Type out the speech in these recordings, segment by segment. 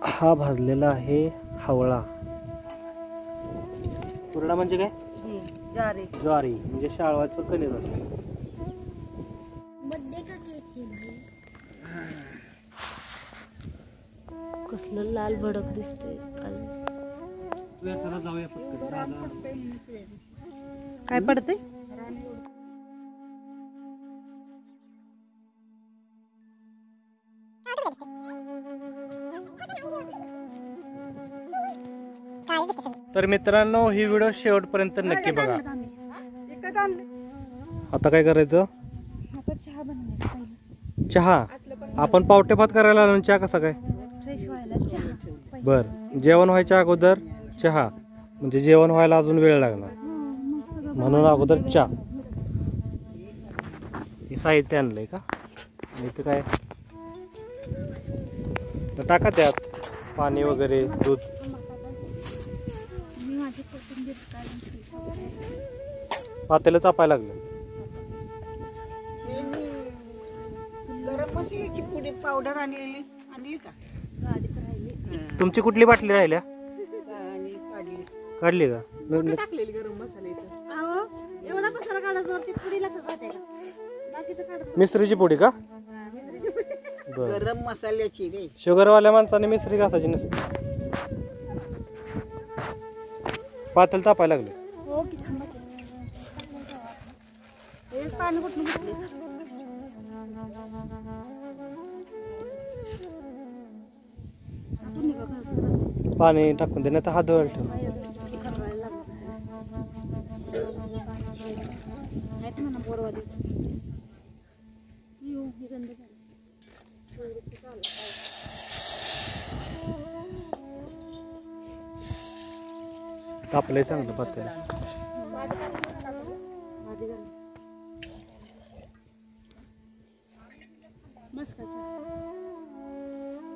हा भाजलेला आहे हावळा. कुरडा म्हणजे काय? ज्वारी म्हणजे शाळवाचं कणीस असतं. कसलं लाल भडक दिसतंय. जाऊया पटकन. काय पडतंय? तर मित्रांनो, ही व्हिडिओ शेवटपर्यंत नक्की बघा. आता काय करायचं? चहा. आपण पावटे भात करायला आलो, चहा कसा काय? बर, जेवण व्हायच्या अगोदर चहा, म्हणजे जेवण व्हायला अजून वेळ लागणार, म्हणून अगोदर चहा. हे साहित्य आणलंय का? इथे काय तर टाका त्यात पाणी वगैरे, दूध. पातेलं तापायला लागलं. गरम मसाल्याची पुडी पावडर आणि का तुमची कुठली बाटली राहिल्या? काढली का? टाकलेली गरम मसाल्याचं. एवढा मसाला काढायचा ती पुडी लक्षात राहते का? बाकीचं काढ. मिसरीची पुडी का? गरम मसाल्याची रे. शुगरवाल्या माणसाने मिसरी घासायची नसते. पातेलं तापायला लागले. हो की थांबा. हे पाणी कुठून घेतले? पाणी टाकून दे, नाही तर हात धुवायला ठेव. तापलंय चांगलं पातेलं.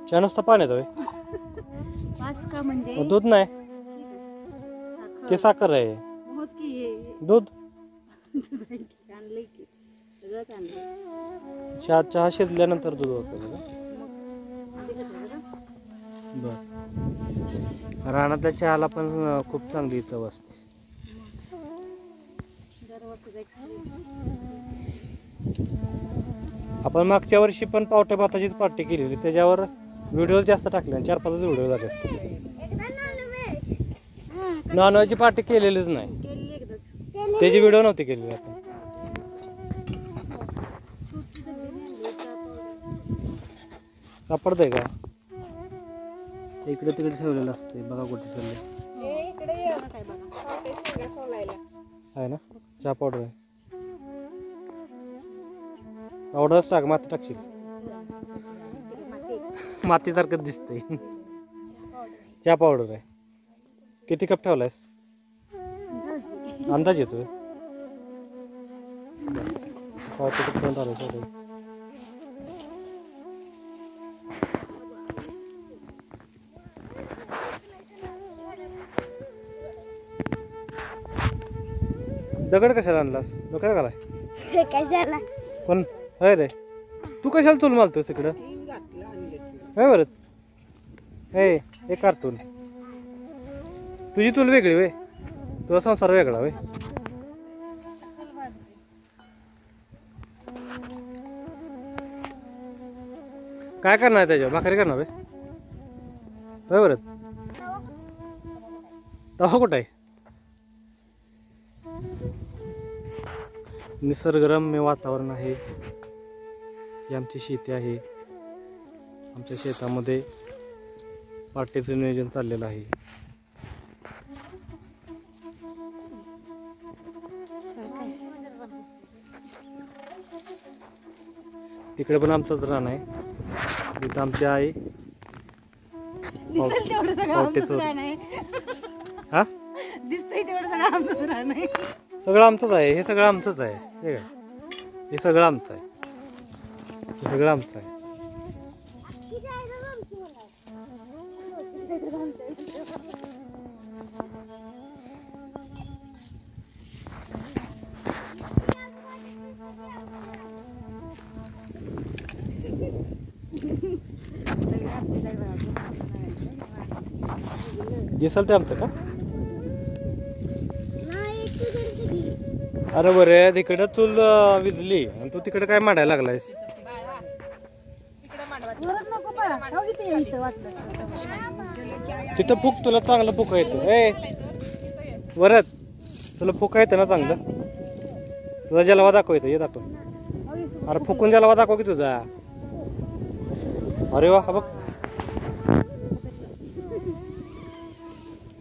चहा नुसतं पाण्यात होय? म्हणजे दूध नाही, ते साखर आहे. दूध चहा शिजल्यानंतर दूध होतं. बर, रानातल्या चहाला पण खूप चांगली चव असते. आपण मागच्या वर्षी पण पावट्या भाताचीच पार्टी केली होती, त्याच्यावर व्हिडिओ जास्त टाकले, 4-5 व्हिडिओ झाले असते. नॉनव्हेजची पार्टी केलेलीच नाही, त्याची व्हिडिओ नव्हती केलेली आपण. सापडतंय का? इकडे तिकडे ठेवलेलं असते, बघा कुठे ठेवले आहे ना. चहा पावडर आहे, पावडरच टाक, माती टाकशील. मातीसारखं दिसतंय. चहा पावडर आहे. किती कप ठेवलायस? अंदाज येतोय. दगड कशाला आणलास? डोक्याला घालाय कशाला? पण होय रे, तू कशाला चूल मालतोस तिकडं? होय बरं. हे एक कार्टून, तुझी चूल वेगळी वे, तुझा संसार वेगळा वे. काय करणार त्याच्यावर? भाकरी करणार वे? होय बरं. तवा कुठं आहे? निसर्गरम्य वातावरण आहे. ही आमची शेती आहे. आमच्या शेतामध्ये पार्टीचं नियोजन चाललेलं आहे. तिकडे पण आमचंच रान आहे. तिथं आमची आई हा सगळं आमचंच आहे. हे सगळं आमचंच आहे. हे सगळं आमचं आहे. हे सगळं आमचं आहे. दिसल ते आमचं का? अरे बरं तिकडं चूल विजली आणि तू तिकडे काय मांडायला लागलायस? वरच नको पळा. हो की ते इथं वाटलं. तिथं फुक तुला चांगलं फुका येतं. ए वरत तुला फुका येतं ना चांगलं? तुझा जलवा दाखव येतं, हे दाखव. हो की अरे फुकून जलवा दाखव की तुझा. अरे वा बघ.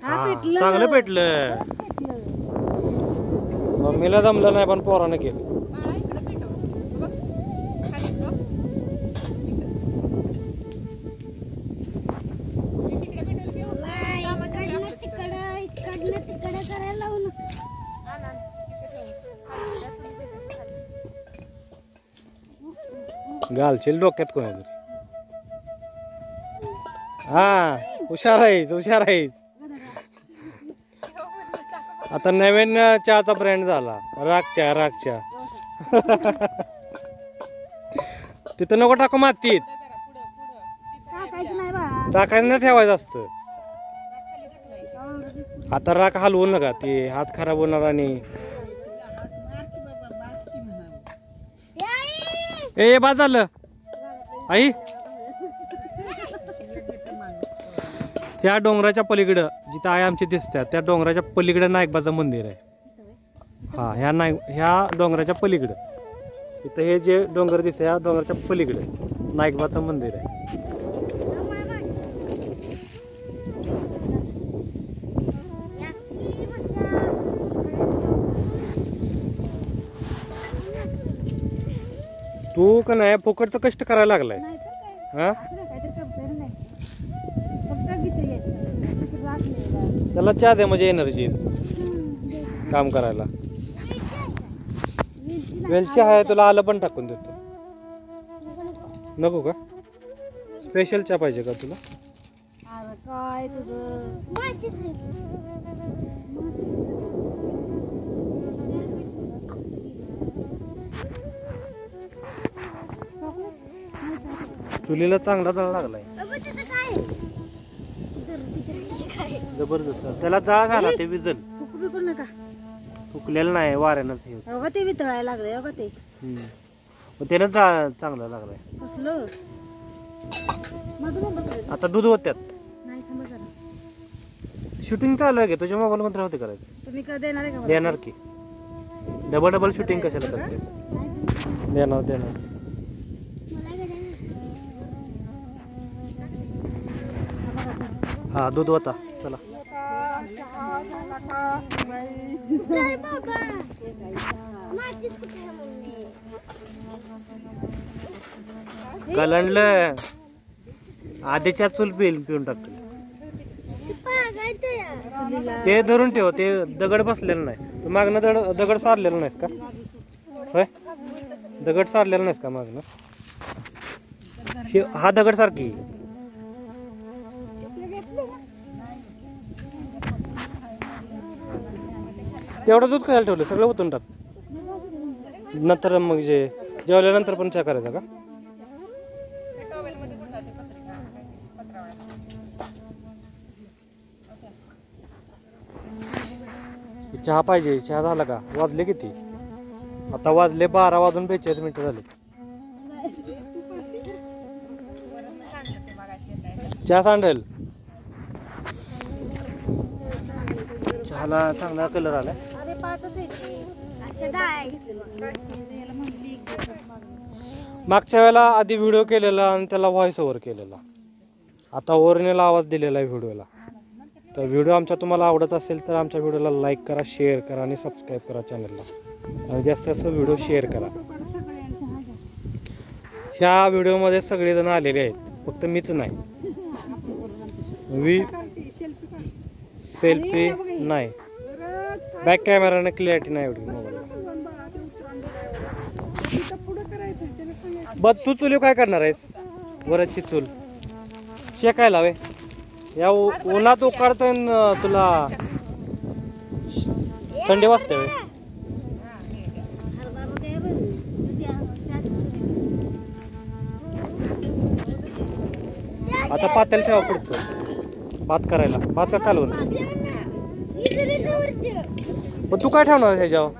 हा हा, पेटलं. चांगलं पेटलं. मम्मीला जमलं नाही पण पोरानं केलं. तिकडे करायला लावून. घालशील डोक्यात कोणातरी. हा हुशार आहेस, हुशार आहेस. आता नवीन चहाचा ब्रँड झाला रागच्या रागच्या. तिथं नको टाकू मातीत. टाकायचं नाही बा. टाकायला नाही ठेवायचं असतं. आता राख हलवू नका, ते हात खराब होणार. आणि ए बाद झालं आई. त्या डोंगराच्या पलीकडं जिथं आई आमची दिसतात त्या डोंगराच्या पलीकडं नाईकबाचं मंदिर आहे. हा ह्या डोंगराच्या पलीकडं इथं हे जे डोंगर दिसतं ह्या डोंगराच्या पलीकडं नाईकबाचं मंदिर आहे. तू का नाही फुकटचं कष्ट करायला लागलाय. नाही तर काय. हा असं नाही, काहीतरी करतोय नाही. फक्त गीतं यायचं. असं राग नाही बा. त्याला चहा दे म्हणजे एनर्जी काम करायला. वेलची आहे तुला, आलं पण टाकून देतो. नको का? स्पेशल चहा पाहिजे का तुला? अरे काय तुझं. चुलीला चांगला जाळ लागलाय जबरदस्त. त्याला जाळ घाला, ते विजल. फुकू बिकू नका. फुकलेलं नाही वाऱ्यानंच हे होतं. हो का ते वितळायला लागले. हो का ते मग त्यानं जाळ चांगला लागलाय. कसलं माझं मोबाईल आता दूध होत्यात. नाही. थांबा जरा. शूटिंग चालू आहे की तुझ्या मोबाईल मध्ये होते करायचं. तुम्ही कधी देणार आहे का मला? देणार की. डबल शूटिंग कशाला करतेस? देणार देणार. हा दूध होता. चला कलंडलं. आधीच्या चूल पिऊन टाकतो. ते धरून ठेव, ते दगड बसलेलं नाही. तू मागणं दगड सारलेलं नाहीस का? होय दगड सारलेलं नाहीस का मागणं? हा दगड सारखी. तेवढं दूध खायला ठेवलं सगळं ओतून टाक. नंतर मग जेवल्यानंतर पण चहा करायचा का? चहा पाहिजे. चहा झाला का? वाजले किती? आता वाजले 12:42 झाले. चहा सांडेल. चहाला चांगला कलर आलाय. अरे पाचच आहे ते. असं काय? मागच्या वेळेला आधी व्हिडिओ केलेला आणि त्याला व्हॉइस ओव्हर केलेला. आता ओरिजिनल आवाज दिलेला आहे व्हिडिओला. तर व्हिडिओ आमचा तुम्हाला आवडत असेल तर आमच्या व्हिडिओला लाईक करा, शेअर करा आणि सबस्क्राईब करा चॅनलला. आणि जास्तीत जास्त व्हिडिओ शेअर करा. ह्या व्हिडिओमध्ये सगळेजण आलेले आहेत, फक्त मीच नाही. सेल्फी नाही, बॅक कॅमेराने क्लिअरिटी नाही एवढी मोबाईल. बघ तू चुली काय करणार आहेस? वरची चूल शेकायला वे या उन्हात उकाळतोय तुला थंडी वाजते वे. आता पातेल ठेवा पुढचं भात करायला. भात का कालवून? पण तू काय ठेवणार ह्याच्यावर?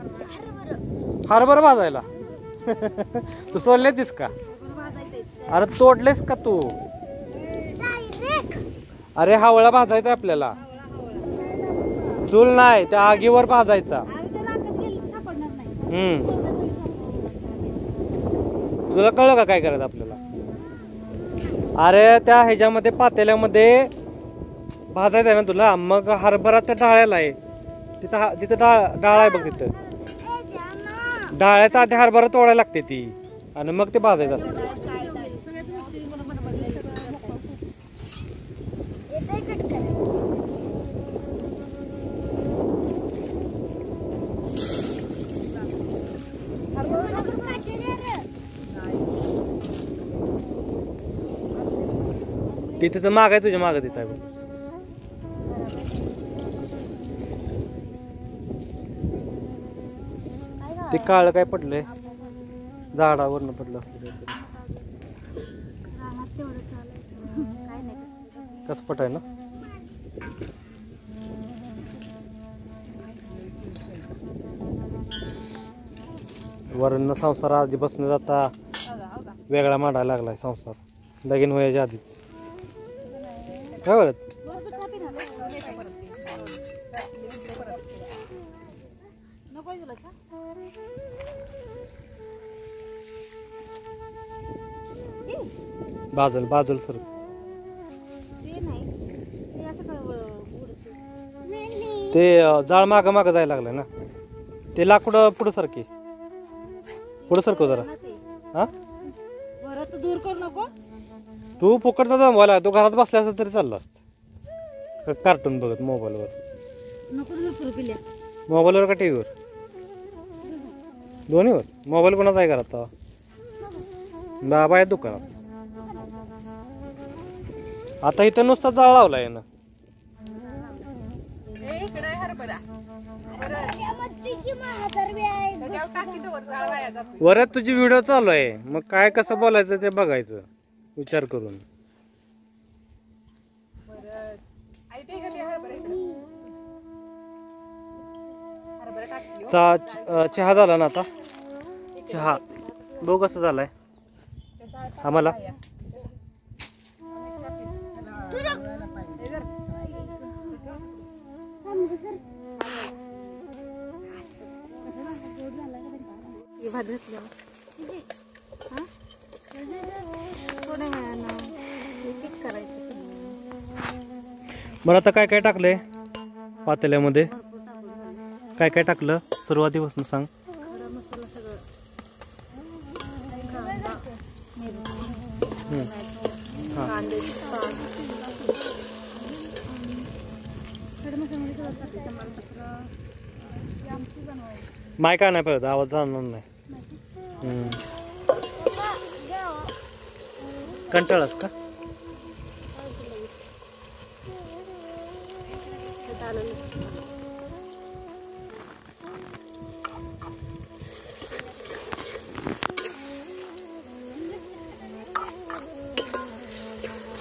हरभरा भाजायला? तू सोडले तीस का? अरे तोडलेस का तू? अरे हावळा भाजायचा आपल्याला. चूल नाही, त्या आगीवर भाजायचा. तुला कळलं का काय करायचं आपल्याला? अरे त्या ह्याच्यामध्ये पातेल्यामध्ये भाजायचं आहे ना तुला. मग हरभरा त्या डाळ्याला आहे तिथं. तिथं डाळ आहे बघ. तिथं डाळ्याचा आधी हरभरा तोडायला लागते ती आणि मग ते भाजायचं असतं. तिथे तर माग आहे तुझ्या माग तिथं आहे. ते काळ काय पडलंय झाडावरनं पडलं असतं. कसं पट आहे ना. वरण संसार आधी बसणं जाता वेगळा मांडायला लागलाय संसार लगीन व्हायच्या आधीच. काय बरं बाजूला बाजूला सर. ते जाळ माग माग जायला लागलाय ना. ते लाकूड पुढं सरकी. पुढं सरकव जरा. हा दूर करू नको. तू फुकटचा जमवायला. तू घरात बसला असता तरी चालला असत. कार्टून बघत मोबाईलवर. नको दूर करू पिल्या. मोबाईलवर का टीव्हीवर? दोन्हीवर. मोबाईल कोणाचा आहे घरात? बाबा आहे दुकानात. आता इथं नुसता जाळ लावलाय ना. वरात तुझी व्हिडिओ चालू आहे. मग काय कसं बोलायचं ते बघायचं विचार करून. चहा झाला ना आता. चहा बघू कसं झालाय आम्हाला. बरं आता काय काय टाकलंय पातेल्यामध्ये? काय काय टाकलं सुरुवातीपासून सांग. माय काय नाही पाहिजे आवाज जाणार नाही. कंटाळास का?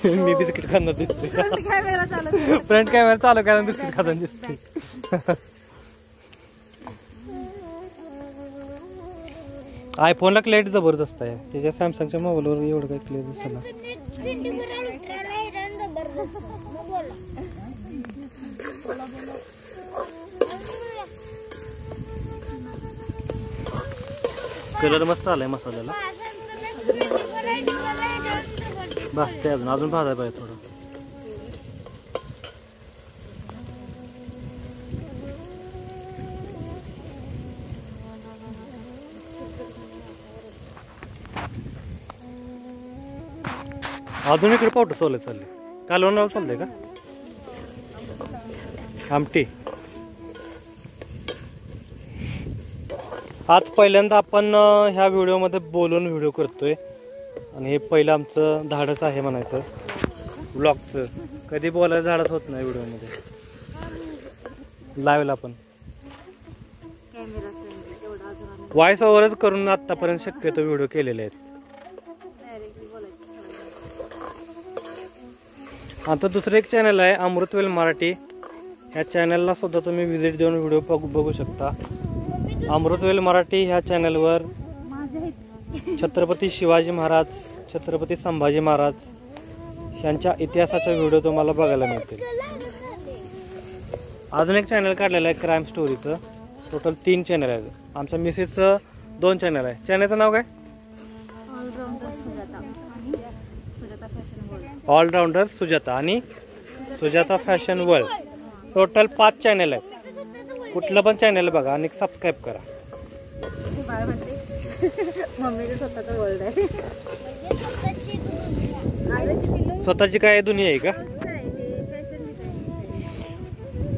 मी बिस्किट खाणार दिसते. फ्रंट कॅमेरा चालू करा बिस्किट खाताना दिसते. आयफोनला क्लॅरिटी जबरदस्त आहे. त्याच्या सॅमसंगच्या मोबाईलवर एवढं काही क्लिअर दिसत ना. कलर मस्त आलाय मसाल्याला. बस ते अजून भाजायला पाहिजे थोडं. अजून इकडे पावडर सोलत चालले. कालवणाला चाललंय का आमटी? आज पहिल्यांदा आपण ह्या व्हिडिओमध्ये बोलून व्हिडिओ करतोय आणि हे पहिलं आमचं धाडस आहे म्हणायचं ब्लॉगचं. कधी बोलायचं धाडस होत नाही व्हिडिओमध्ये. लाईव्हला पण व्हॉइस ओव्हरच करून आतापर्यंत शक्यतो व्हिडिओ केलेले आहेत. आता दुसरं एक चॅनल आहे अमृतवेल मराठी. ह्या चॅनलला सुद्धा तुम्ही व्हिजिट देऊन व्हिडिओ बघू शकता. अमृतवेल मराठी ह्या चॅनलवर छत्रपती शिवाजी महाराज, छत्रपती संभाजी महाराज यांच्या इतिहासाचा व्हिडिओ तुम्हाला बघायला मिळतील. अजून एक चॅनल काढलेलं आहे क्राईम स्टोरीचं. टोटल 3 चॅनल आहेत. आमच्या मिसेसचं 2 चॅनल आहे. चॅनलचं नाव काय? ऑलराऊंडर सुजाता आणि Sujata fashion world. Total 5 channel आहेत. कुठलं पण चॅनल बघा आणि सबस्क्राईब करा. स्वतःची काय दुनिया आहे का?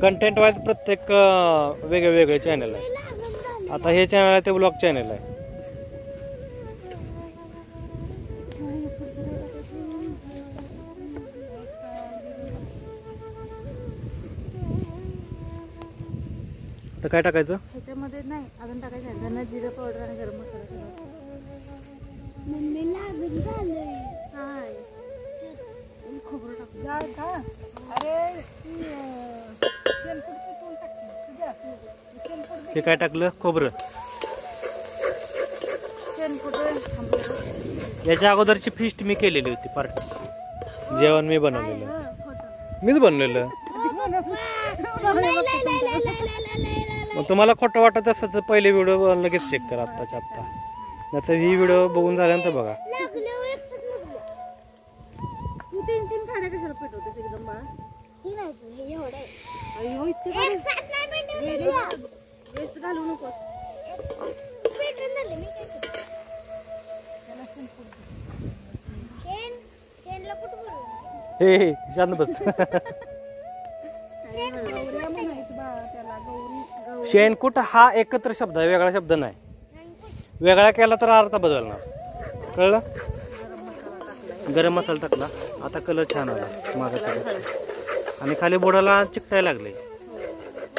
कंटेंट वाईज प्रत्येक वेगळे वेगळे चॅनल आहे. आता हे चॅनल आहे ते ब्लॉग चॅनल आहे. तर काय टाकायचं ह्याच्यामध्ये? नाही अजून टाकायचं. धना जिरा पावडर आणि गरम मसाला. खोबरं टाकू. हे काय टाकलं? खोबरं. याच्या अगोदरची फिस्ट मी केलेली होती पार्टी. जेवण मी बनवलेलं. मीच बनवलेलं. मग तुम्हाला खोटं वाटत असेल तर पहिले व्हिडिओ लगेच चेक करा आत्ताच्या आत्ता. नाहीतर ही व्हिडिओ बघून झाल्यानंतर बघा. तू 3 खाड्या कशाला पेटवतेस एकदम बाळा? वेस्ट घालू नकोस. हे शांत बस. शेणकूट हा एकत्र शब्द आहे, वेगळा शब्द नाही. वेगळा केला तर अर्थ बदलणार. कळलं? गरम मसाला टाकला. आता कलर छान आला माझा. आणि खाली बोडाला चिकटायला लागले.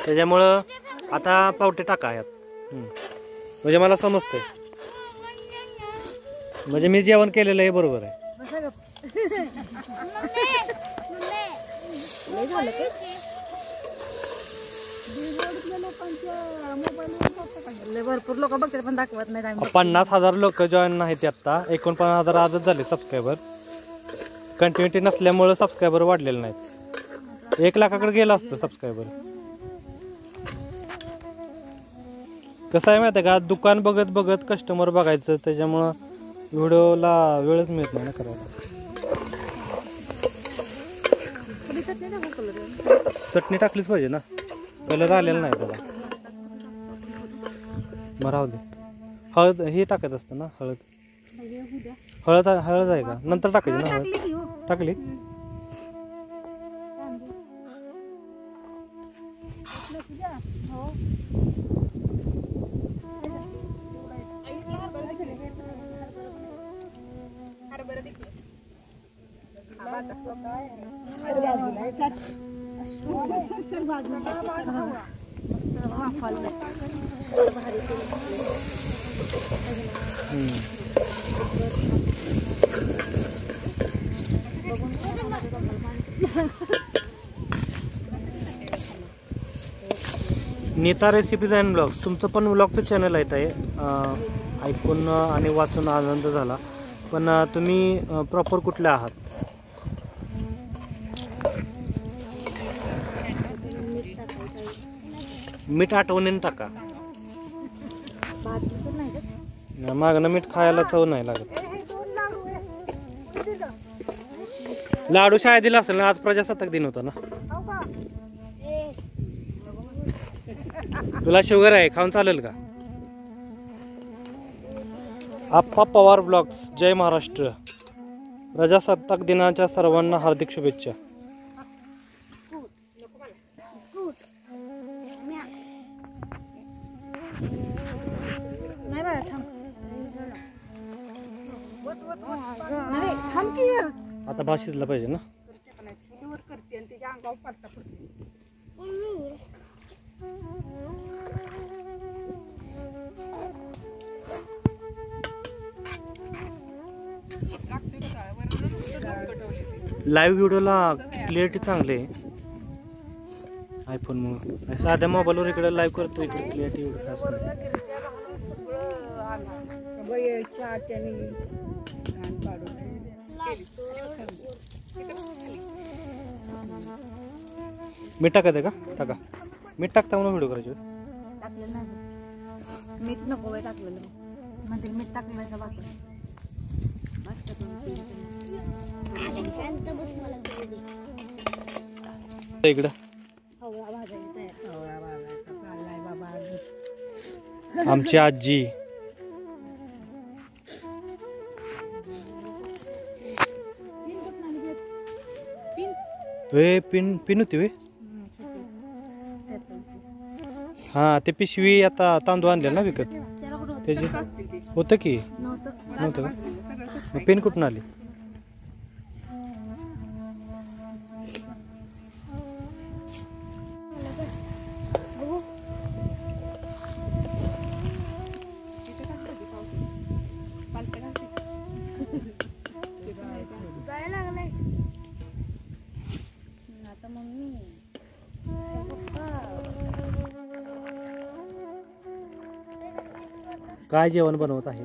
त्याच्यामुळं आता पावटे टाका यात. म्हणजे मला समजतंय. म्हणजे मी जेवण केलेलं आहे बरोबर आहे. भरपूर लोक बघतात पण दाखवत नाही. 50,000 लोक जॉईन आहेत आता. 49,000 आजच झाले सबस्क्रायबर. कंटिन्युटी नसल्यामुळे सबस्क्रायबर वाढलेले नाहीत. 1 लाखाकडे गेलं असतं सबस्क्रायबर. कसं आहे माहिती आहे का? दुकान बघत बघत कस्टमर बघायचं. त्याच्यामुळं व्हिडिओला वेळच मिळत नाही ना करायला. चटणी टाकलीच पाहिजे ना. कलर आलेला नाही त्याला. राहू दे. हळद हे टाकायचं असतं ना. हळद हळद आहे का? नंतर टाकायची ना हळद. टाकली. नीता रेसिपीज अँड ब्लॉग्स तुमचं पण ब्लॉगचं चॅनल आहे. ऐकून आणि वाचून आनंद झाला. पण तुम्ही प्रॉपर कुठले आहात? मीठ आठवणीने टाका. मागणं मीठ खायला चव नाही लागत. लाडू शाळेत दिला असेल ना. आज प्रजासत्ताक दिन होता ना. तुला शुगर आहे, खाऊन चालेल का? आप्पा पवार ब्लॉग्स. जय महाराष्ट्र. प्रजासत्ताक दिनाच्या सर्वांना हार्दिक शुभेच्छा. आता भात शिजला पाहिजे ना. लाईव्ह व्हिडिओला क्लिअरिटी चांगली आहे आयफोन म्हणून. साध्या मोबाईलवर इकडे लाईव्ह करतो इकडे क्लिअरिटी एवढं खास नाही. मीठ टाकायचं का? टाका. मीठ टाकता म्हणून व्हिडिओ करायची. टाकलेलं नाही मीठ नको बाई टाकलेलं म्हणजे मीठ टाकण्याचा बाकी इकडं आमची आजी वे पिन पिन होती वे. हा ते पिशवी आता तांदूळ आणले ना विकत त्याची होतं की नव्हतं का? मग पिन कुठून आली? काय जेवण बनवत आहे?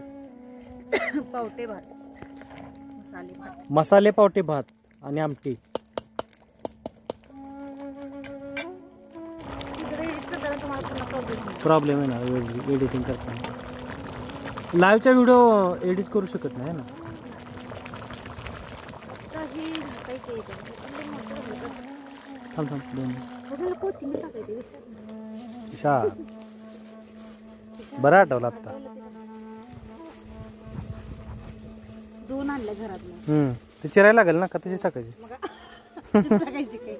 पावटे भात मसाले भात मसाले पावटे भात आणि आमटी. प्रॉब्लेम आहे ना एडिटिंग करताना. लाईव्हचा व्हिडिओ एडिट करू शकत नाही ना. बरं आठवलं आता. दोन आणले घरातले ते चिरायला लागेल ना का तशीच टाकायची? टाकायची काही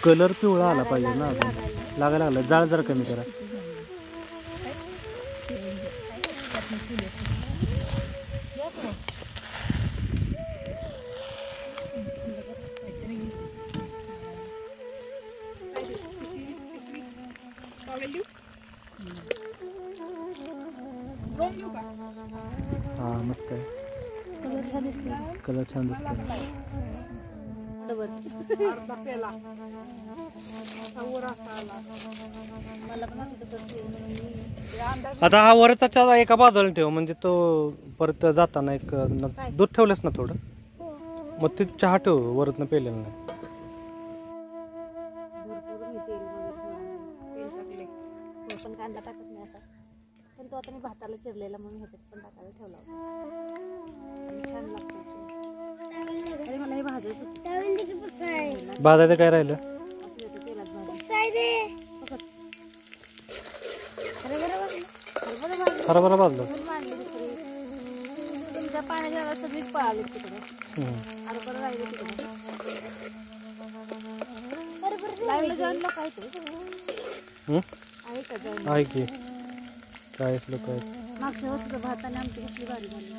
कलर पिवळा आला पाहिजे ना. लागायला लागला. जाळ जरा कमी करा. हा मस्त आहे. कलर छान दिसतो. आता हा वरचा एका बाजूला ठेव म्हणजे तो परत जाताना एक दूध ठेवलंस ना थोडं मग ते चहा ठेव वरतनं पेलेलं नाही. पण कांदा टाकत नाही असा पण तो आता मी भाताला चिरलेला म्हणून ह्याच्यात पण टाकायला ठेवला होता. छान लागतो. अरे मला हे भाजायचं भाजायचं काय राहिलं? हरभरा भाजलं. तुमच्या पाण्याच्या सगळीच पळाली तिकडे. हरभरा राहिलं तिकडे. लाईव्हला जॉईनला काय ते आहे का जॉईन? आहे की 40 लोक आहेत. मागच्या वर्षीचं भात आणि आमची कसली भारी झाली.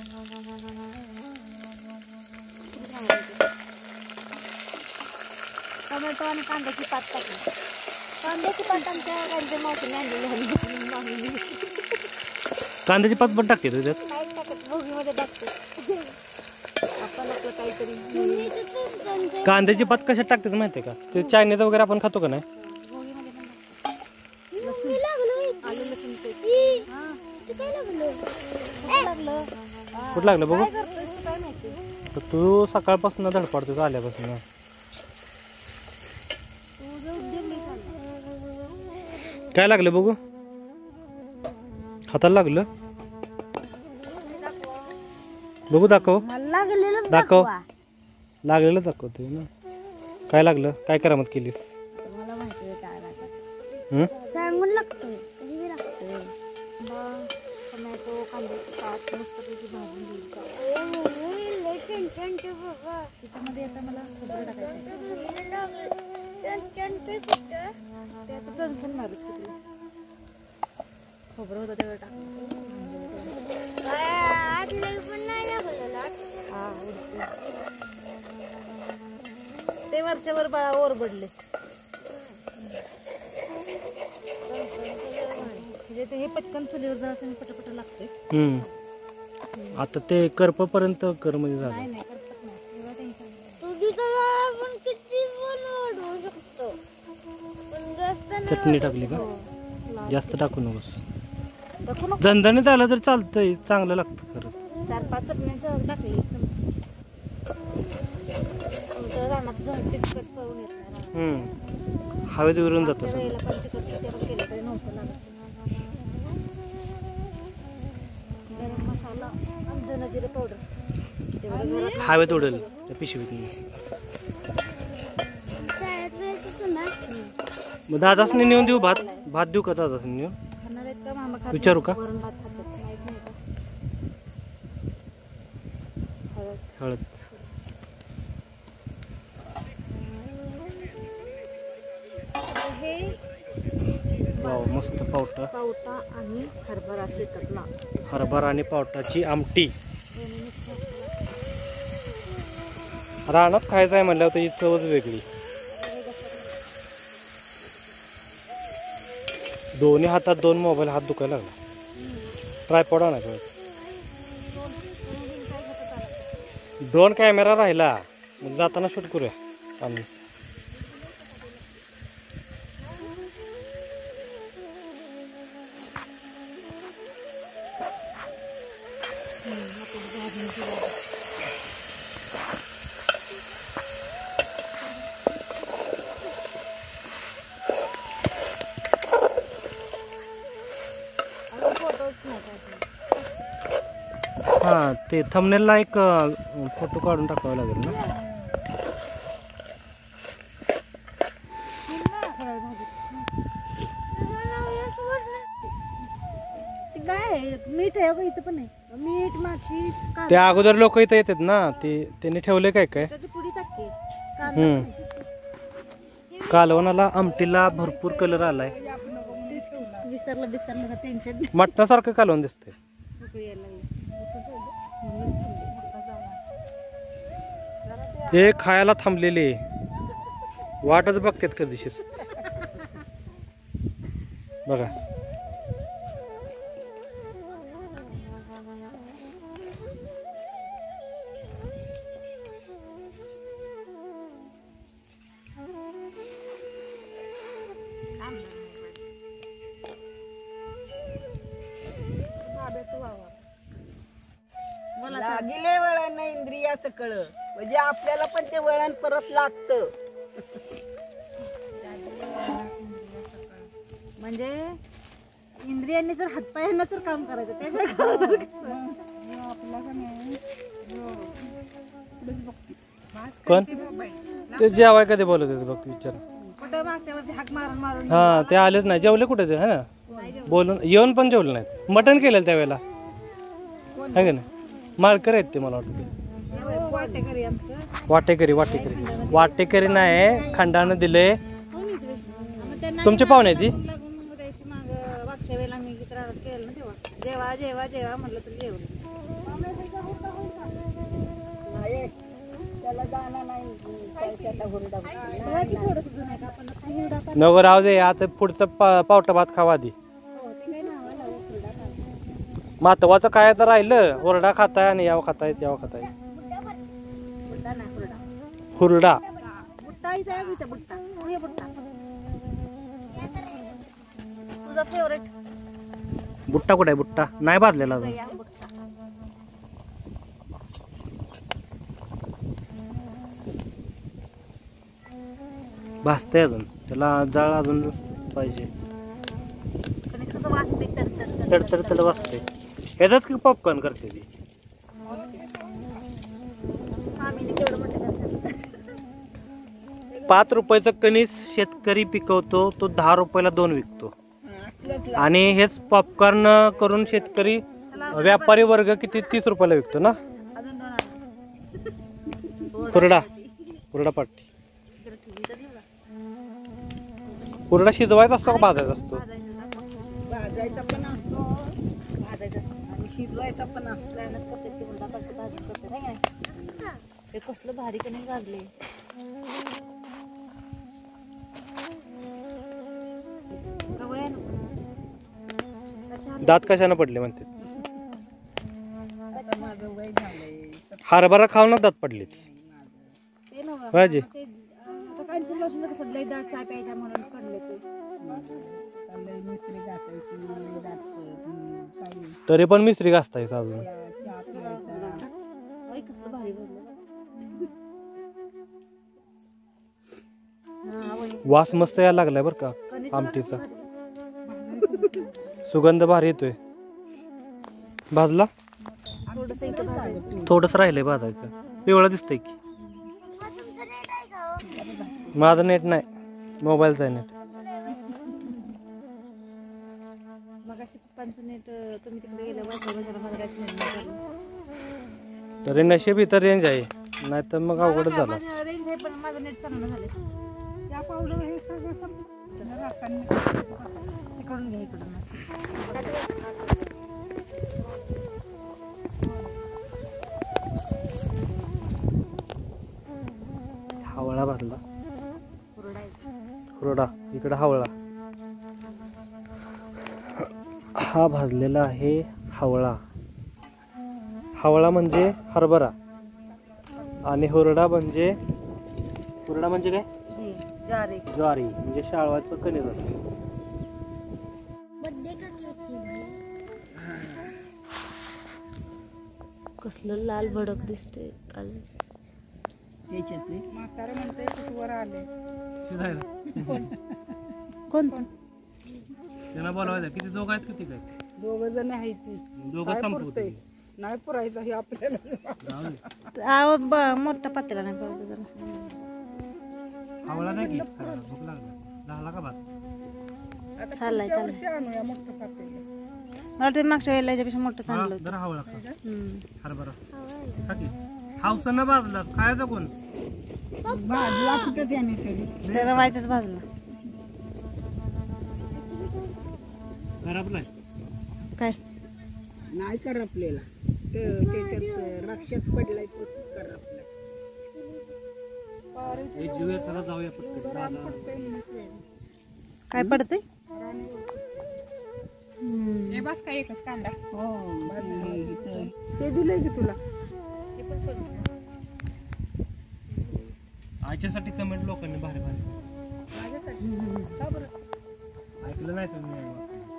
टोमॅटो आणि कांद्याची पात टाकली. कांद्याची पात आमच्या कांद्या मावशीने आणलेली आहे. कांद्याची पात पण टाकते त्याच्यात? काय टाकत भोगीमध्ये टाकते आपण आपलं काहीतरी. कांद्याची पात कशात टाकतात माहिती आहे का? ते चायनीज वगैरे आपण खातो का नाही? कुठं लागलं बघू? तर तू सकाळपासून धडपडतोस आल्यापासून. काय लागलं बघू? हाताला लागलं बघू. दाखव दाखव. लागलेलं दाखवतोय ना. काय लागलं? काय करामत केलीस? मला माहिती आहे काय लागतं. सांगून लागतोय टोमॅटो कांद्याची पात मस्तपैकी भाजून घ्यायची. त्याच्यामध्ये आता मला खोबरं टाकायचं. ते आता चणचण मारूच तिकडे. खोबरं होतं तेवढं टाकायचं. ते वरच्या वर बाळा ओरबडले. म्हणजे ते हे पटकन चुलीवर जर असं पटपट लागते. आता ते करपापर्यंत कर म्हणजे झालं. नाही नाही करपत नाही. एवढं टेन्शन नाही. चटणी टाकली का? हो. जास्त टाकू नकोस. टाकू नको. झणझणीत आलं तर चालतंय, चांगलं लागतं खरं. 4-5 चटण्यांचं टाकली. आमच्या रानात तिखट करून येत नाही. हवेत विरून जातं मागच्या सगळं. वेळेला पण तिखट किती केलं तरी नव्हतं लागत. गरम मसाला आणि धना जिरे पावडर तेवढं घरात हवेत उडेल त्या पिशवीत. मग दादासनी नेऊन देऊ भात? भात देऊ का दादासनी नेऊन? खाणार आहेत का मामा? खात विचारू का? वरण भात खातात माहित नाही का? हळद. हळद. हे वाव, मस्त पावटा. पावटा आणि हरभरा शेतातला हरभरा आणि पावटाची आमटी. दोन्ही मिक्स असतात. रानात खायचं आहे म्हणल्यावर त्याची चवच वेगळी. दोन्ही हातात 2 मोबाईल, हात दुखायला लागला. ट्रायपॉड आणायचा. ड्रोन कॅमेरा राहिला, मग जाताना शूट करूया आम्ही. हा, ते थंबनेलला एक फोटो काढून टाकावा लागेल ना. काय मीठ आहे का इथं पण आहे. मीठ माची ते अगोदर लोक इथं येतात ना, ते त्यांनी ठेवले काय काय. त्याची पुडी टाकते. कालवणाला आमटीला भरपूर कलर आलाय. विसरलं टेन्शन. मटणासारखं कालवण दिसतंय. हे खायला थांबलेले वाटच बघतात कधीशीच. बघा, लागिले वळण इंद्रिया सकळ, म्हणजे आपल्याला पण ते वळण परत लागतं. म्हणजे इंद्रियांनी जर हातपायांना तर काम करायचं त्याशिवाय कोण ते जेवाय कधी बोलत होते बघ, विचार. कुठं मागच्या वर्षी हाक मारून मारून हा, ते आलेच नाही. जेवले कुठे ते? हा, बोलून येऊन पण जेवले नाहीत. मटण केलेलं त्यावेळेला आहे का नाही? माळकर आहेत ते, मला वाटतं. वाटेकरी आमचं. वाटेकरी वाटेकरी नाही, खंडानं दिले. तुमचे पाहुणे आहे ती. मागच्या वेळेला मी केलं ना तेव्हा जेवा जेवा जेवा म्हटलं तर जेवलं. त्याला जाणार नाही. नको, राहू दे. आता पुढचं पावटा भात खावा आधी. महत्वाचं काय तर राहिलं, ओरडा खाताय आणि यावं खाताय त्यावं खाताय. हुरडा. तुझा फेवरेट बुट्टा कुठे आहे? बुट्टा नाही भाजलेला अजून. भाजतंय अजून, त्याला जाळ अजून पाहिजे. तडतड वाजते. ह्याच्यात की पॉपकॉर्न करते ती. 5 रुपयाचं कणीस शेतकरी पिकवतो, तो 10 रुपयाला 2 विकतो. आणि हेच पॉपकॉर्न करून शेतकरी व्यापारी वर्ग किती 30 रुपयाला विकतो ना. हुरडा पाटी. हुरडा शिजवायचा असतो का भाजायचा असतो? भाजायचा पण असतो भाजायचं असतं. आणि शिजवायचा पण असतो. मेहनत करते ती मुलगा करते भाजी करते नाही काय हे कसलं भारी कमी भाजले गवळ्या नको. कशाला? दात कशाने पडले म्हणते? आता माझं वय झालंय हरभरा खाऊनच दात पडले. ते नव्हं. भाजी. ते आता काहींच्या वर्षाला कसं लई दात चहा प्यायच्या म्हणून पडले ते चाललंय मिस्त्री घासायची दात काही तरी पण मिस्त्री घासतायच अजून. चहा प्यायचा. होय, कसलं भारी भरलं. हा, होय. वास मस्त यायला लागलाय बरं का कणिक आमटीचा. भारी. सुगंध भारी येतोय. भाजला? थोडंसं इथं भाजायचं. थोडंच राहिलंय भाजायचं. पिवळं दिसतंय की. माझं नेट नाही, मोबाईलचं आहे नेट. मगाशी पप्पांचं नेट तुम्ही तिकडे गेल्या वाजता मला काहीच नेट नाही झालं. तरी नशीब इथं रेंज आहे, नाही तर मग अवघडच झालं असतं. माझं रेंज आहे पण माझं नेट चांगलं झालं. त्या पावडर हे सगळं संपलं. इकडून घ्या इकडून असं. हावळा भाजला. हुरडायचं. हुरडा इकडं हावळा. हा भाजलेला आहे हावळा. हावळा म्हणजे हरभरा आणि हुरडा म्हणजे काय? हे, ज्वारी. ज्वारी म्हणजे शाळवाचं कणीस असतं. कसलं लाल भडक दिसते काल. त्याच्यात म्हातारा म्हणतोय की वर आले कोण त्यांना बोलवायचं. किती दोघ आहेत किती काय? 2 जण आहेत ती दोघं काय संपवते. पुरतंय? नाही पुरायचं हे आपल्याला. आव मोठा पातेला नाही पाहिजे जरा. हावळा नाही की भूक लागला. झाला का भात? आता चाललंय, पुढच्या चाललंय. वर्षी आणूया मोठं पातेलं. मला ते मागच्या वेळेला याच्यापेक्षा मोठं चांगलं होतं. जरा हावळा खा. हम्म. हरभरा खा की. हावसानं भाजला खायचं कोण? भाजला कुठं त्याने तरी. त्याला व्हायचंच भाजलं. घरापलाय काय नाही कर आपल्याला त्याच्यात रक्षात पडलाय तो कर आपला. जीव चला जाऊया पटकन. काय पडतंय? काय एकच कांदा ते दिलंय की तुला. आईच्यासाठी कमेंट लोकांनी भारी ऐकलं नाही तुम्ही?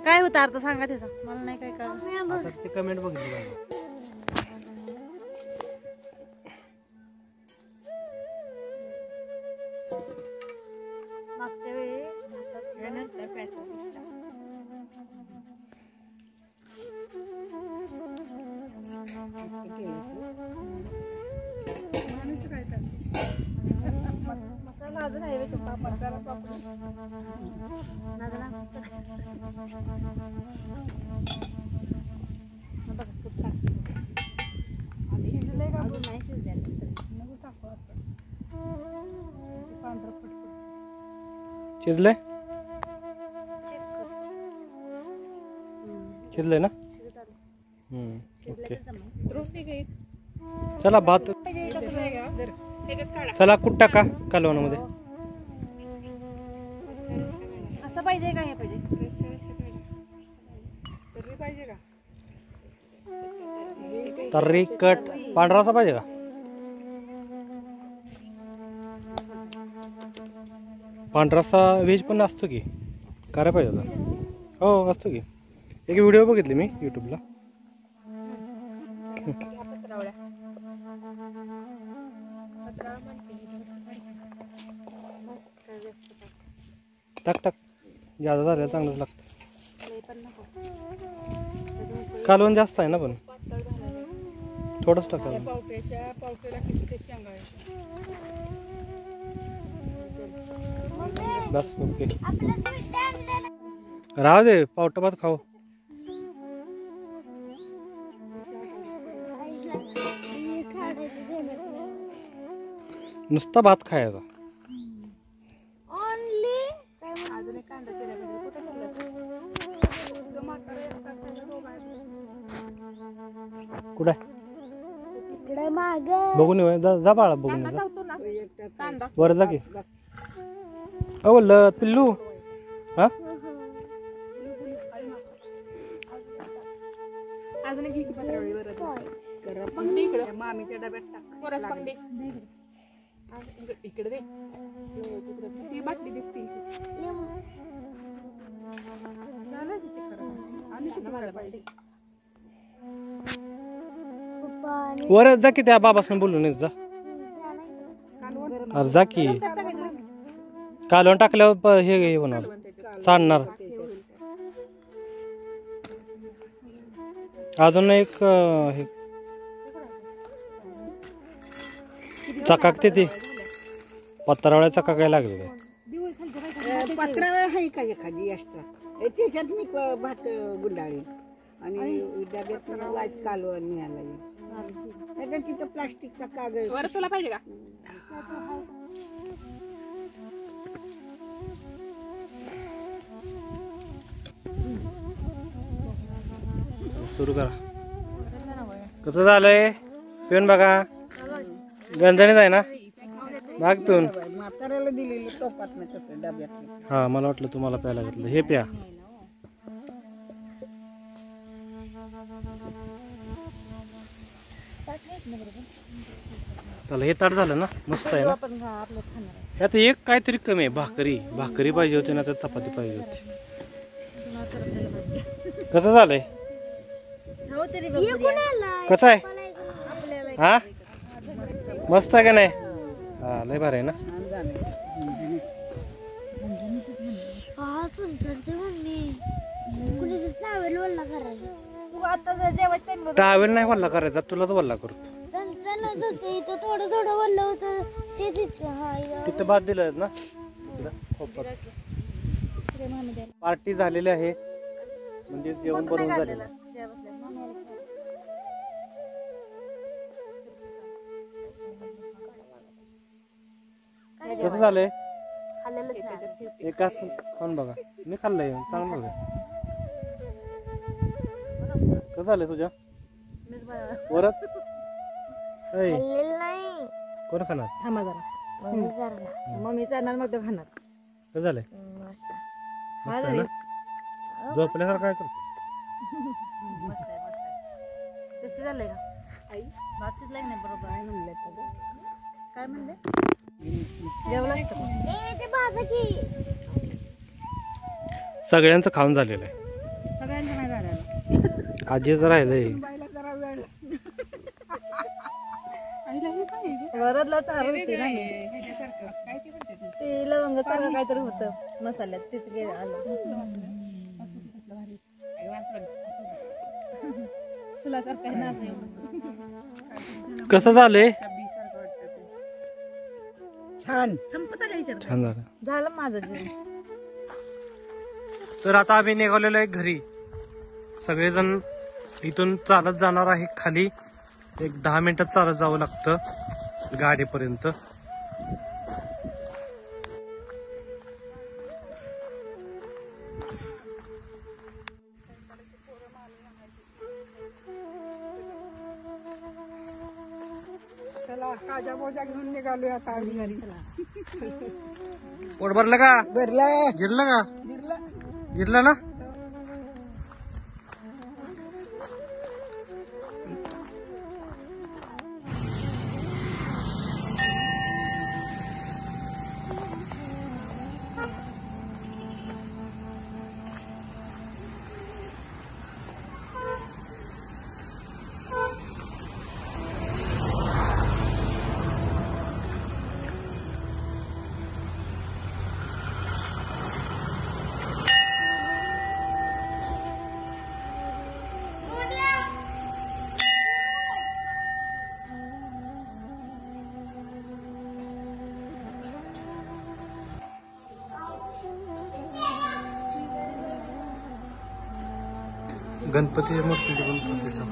काय होतं अर्थ सांगा त्याचा मला नाही काय कळलं. आता ते कमेंट बघितली पाहिजे. मागच्या वेळी मसाला अजून आहे बे तुमचा मसाला पापड नादला मस्त बघा खूप छान शिजलंय का अजून नाही शिजलं नको टाकू आपण पांढरं फटकं शिजलंय? चेक कर शिजलंय ना? शिजत आलं ओके. शिजलं चला भात. चला कुठ टाका कालवणामध्ये. असं पाहिजे का हे पाहिजे पाहिजे का? तर्री कट पांढरा असा पाहिजे का? पांढरासा व्हेज पण असतो की काय पाहिजे होता? हो असतो की. एक व्हिडिओ बघितली मी यूट्यूबला. टाक टाक जादा झालं चांगलंच लागतं. कालवण जास्त आहे ना पण थोडंच टाका. पावट्याला किती ते शेंगा आहे. बस ओके. राहू दे पावटा भात खाऊ. नुसता भात खायचा. अजून एक कांदा चिरा कुठे इकडे माग बघून येऊ जा बाळा बघून येऊ बरं जा की बोल पिल्लू हा अजून एक पत्रावळी बरं मामीच्या डब्यात टाक इकडे दे ती बाटली दिसते वर जा की त्या बाबासून बोलून येत जा अरे जा की कालवण टाकल्यावर हे होणार चालणार अजून एक हे चकाकते ती पत्रावळ्या चकाकाय लागले पत्रावळ आहे का एखादी एक्स्ट्रा त्याच्यात मी भात गुंडाळी आणि डब्यात वाईट कालवण मिळाला त्याच्यात तिथं प्लास्टिकचा कागद वर तुला पाहिजे का सुरू करा कसं झालंय पिऊन बघा गंजणीत आहे ना मागतून म्हाताऱ्याला दिलेलं टोपात ना कसं डब्यात हा मला वाटलं तुम्हाला प्यायला घेतलं हे प्या त्याला हे ताट झालं ना मस्त आहे ना यात एक काहीतरी कमी आहे भाकरी पाहिजे होती ना तर चपाती पाहिजे होती कसं झालंय कसं आहे हा मस्त आहे का नाही हा लय भारी आहे ना टावेल नाही वल्ला करायचा तुलाच वल्ला करतो थोडं थोडं वल्ल होतं ते तिथं भात दिलं ना पार्टी झालेली आहे म्हणजे जेवण बनवून झालेलं कसं झालंय एक खाऊन बघा मी खाल्लंय चांगलं बघा कसं झालंय तुझ्या वरत कोण खाणार थांबा जरा मम्मी जाणार मग खाणार कसं झालंय मस्त आहे ना झोपल्यासारखं काय करतो टेस्टी झालंय का आई भात शिजलाय नाही बरोबर आहे म्हणले काय म्हणले जेवलं सगळ्यांचं खाऊन झालेलं आहे सगळ्यांचं नाही झालं आजीच राहिलंय वरदला चालू होती ना ते लवंग सारखं काहीतरी होतं मसाल्यात तेच आलं तुला सारखं नाही कसं झालंय छान संपत आलं विचार छान झालं झालं माझं जेवण तर आता आम्ही निघालेलो आहे घरी सगळेजण इथून चालत जाणार आहे खाली एक 10 मिनिटात चालत जावं लागतं गाडीपर्यंत चला काजा बोजा घेऊन निघालो आता घरी पोट भरलं का भरलं जिरलं का जिरलं ना गणपतीच्या मूर्तीची पण प्रतिष्ठा